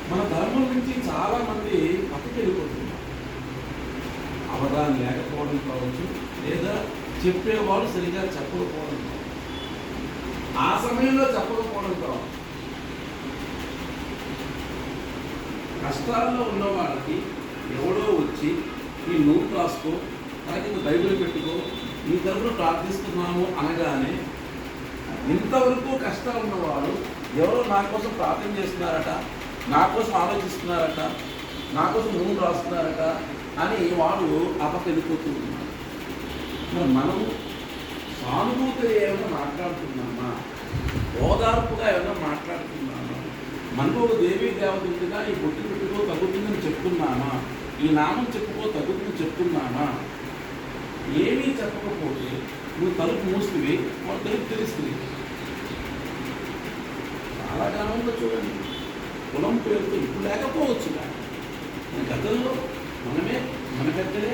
మన ధర్మం నుంచి చాలామంది పక్కకి వెళ్ళిపోతున్నారు. అవగాహన లేకపోవడం కావచ్చు, లేదా చెప్పేవాళ్ళు సరిగా చెప్పకపోవడం కావచ్చు, ఆ సమయంలో చెప్పకపోవడం కావచ్చు. కష్టాల్లో ఉన్న వాళ్ళకి ఎవడో వచ్చి ఈ నోట్ రాసుకో, అలాగే బైబిల్ పెట్టుకో, ఈ తరపున ప్రార్థిస్తున్నాము అనగానే ఇంతవరకు కష్టాలు ఉన్నవాడు ఎవరో నా కోసం ప్రార్థన చేస్తున్నారట, నా కోసం ఆలోచిస్తున్నారట, నా కోసం నూనె రాస్తున్నారట అని వాడు అపక వెళ్ళిపోతూ ఉన్నాడు. మరి మనము సానుభూతిగా ఏమైనా మాట్లాడుతున్నామా? ఓదార్పుగా ఏమైనా మాట్లాడుతున్నామా? మనకు ఒక దేవీ దేవతగా ఈ బొట్టు పెట్టుకో తగ్గుతుందని చెప్తున్నామా? ఈ నామం చెప్పుకో తగ్గుతుందని చెప్తున్నామా? ఏమీ చెప్పకపోతే నువ్వు తలుపు మూస్తుంది, వాడు తలుపు తెలుస్తుంది. చాలా కాలంలో చూడండి, కులం పేరుతో ఇప్పుడు లేకపోవచ్చు, కానీ గతంలో మన పెద్దలే